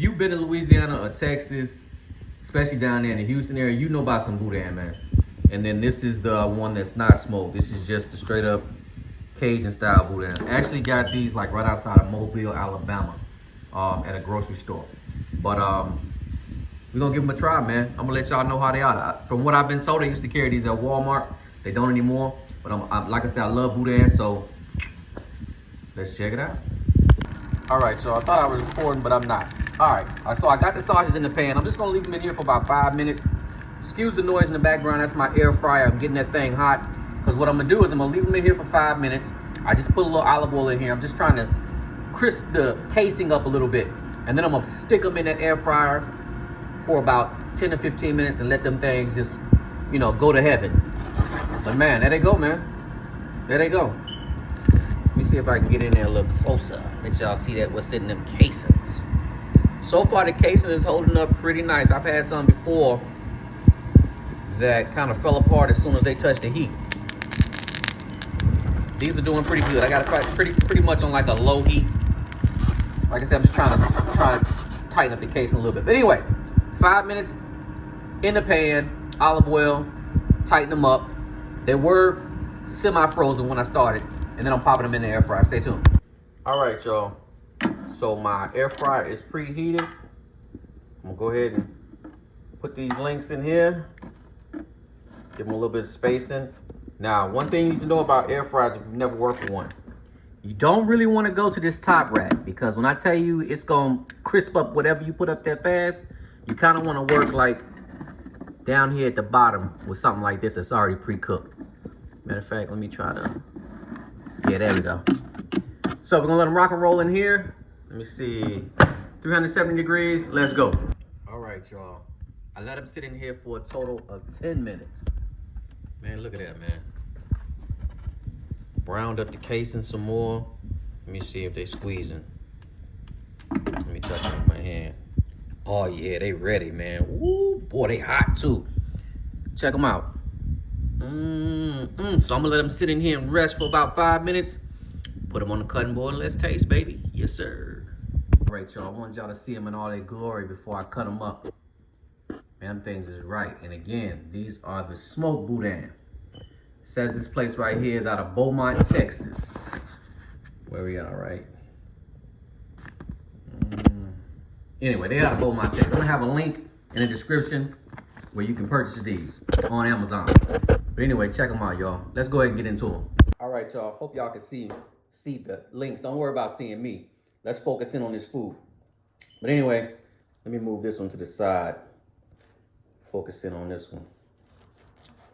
you've been to Louisiana or Texas, especially down there in the Houston area, you know about some boudin, man. And then this is the one that's not smoked. This is just the straight up Cajun style boudin. Actually got these like right outside of Mobile, Alabama, at a grocery store. But we're gonna give them a try, man. I'm gonna let y'all know how they are. From what I've been told, they used to carry these at Walmart. They don't anymore. But I'm like I said, I love boudin, so let's check it out. All right, so I thought I was recording, but I'm not. All right, so I got the sausages in the pan. I'm just gonna leave them in here for about 5 minutes. Excuse the noise in the background. That's my air fryer. I'm getting that thing hot. Because what I'm gonna do is I'm gonna leave them in here for 5 minutes. I just put a little olive oil in here. I'm just trying to crisp the casing up a little bit. And then I'm gonna stick them in that air fryer for about 10 to 15 minutes and let them things just, you know, go to heaven. But man, there they go, man. There they go. Let me see if I can get in there a little closer. Let y'all see that what's in them casings. So far, the casing is holding up pretty nice. I've had some before that kind of fell apart as soon as they touched the heat. These are doing pretty good. I got it pretty much on like a low heat. Like I said, I'm just trying to tighten up the casing a little bit. But anyway, 5 minutes in the pan, olive oil, tighten them up. They were semi-frozen when I started, and then I'm popping them in the air fryer. Stay tuned. All right, y'all. So my air fryer is preheated. I'm gonna go ahead and put these links in here. Give them a little bit of spacing. Now, one thing you need to know about air fryers if you've never worked with one, you don't really want to go to this top rack, because when I tell you it's gonna crisp up whatever you put up there fast, you kind of want to work like down here at the bottom with something like this that's already pre-cooked. Matter of fact, let me try to, yeah, there we go. So we're gonna let them rock and roll in here. Let me see, 370 degrees, let's go. All right, y'all. I let them sit in here for a total of 10 minutes. Man, look at that, man. Browned up the casing some more. Let me see if they squeezing. Let me touch them with my hand. Oh yeah, they ready, man. Woo, boy, they hot too. Check them out. So I'm gonna let them sit in here and rest for about 5 minutes. Put them on the cutting board and let's taste, baby. Yes, sir. All right, y'all, I want y'all to see them in all their glory before I cut them up. Man, them things is right. And again, these are the smoked boudin. It says this place right here is out of Beaumont, Texas. Where we are, right? Anyway, they're out of Beaumont, Texas. I'm gonna have a link in the description where you can purchase these on Amazon. But anyway, check them out, y'all. Let's go ahead and get into them. All right, y'all. Hope y'all can see the links. Don't worry about seeing me. Let's focus in on this food. But anyway, let me move this one to the side. Focus in on this one.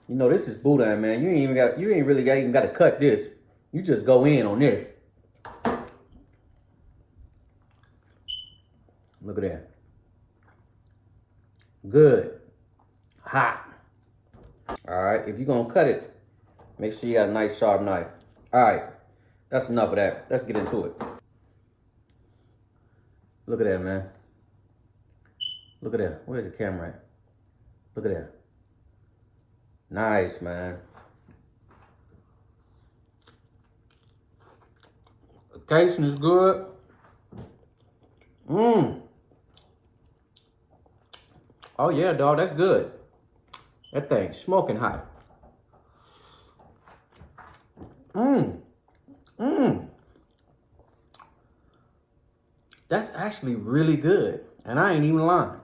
You know, this is boudin, man. You ain't really even got to cut this. You just go in on this. Look at that. Good. Hot. All right, if you're gonna cut it, make sure you got a nice sharp knife. All right, that's enough of that. Let's get into it. Look at that, man. Look at that. Where's the camera at? Look at that. Nice, man. The casing is good. Oh yeah, dog, that's good. That thing's smoking hot. That's actually really good. And I ain't even lying.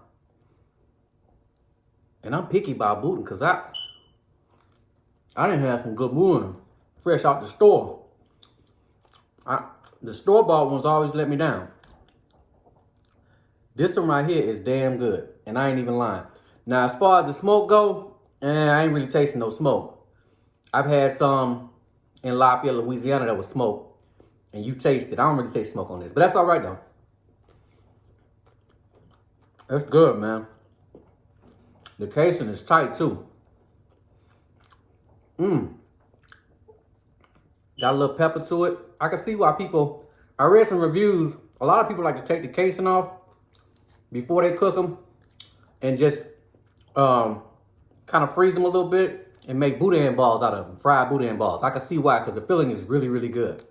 And I'm picky about boudin because I didn't have some good boudin fresh out the store. The store-bought ones always let me down. This one right here is damn good. And I ain't even lying. Now, as far as the smoke go, I ain't really tasting no smoke. I've had some in Lafayette, Louisiana that was smoke. And you taste it. I don't really taste smoke on this. But that's all right, though. That's good, man. The casing is tight, too. Got a little pepper to it. I can see why people... I read some reviews. A lot of people like to take the casing off before they cook them and just kind of freeze them a little bit and make boudin balls out of them, fried boudin balls. I can see why, because the filling is really, really good.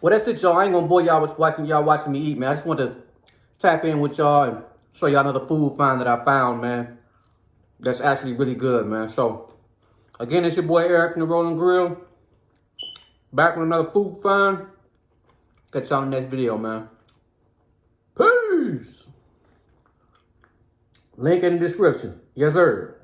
Well, that's it, y'all. I ain't gonna bore y'all with watching me eat, man. I just want to tap in with y'all and show y'all another food find that I found, man. That's actually really good, man. So, again, it's your boy Eric from the Rolling Grill. Back with another food find. Catch y'all in the next video, man. Peace. Link in the description. Yes, sir.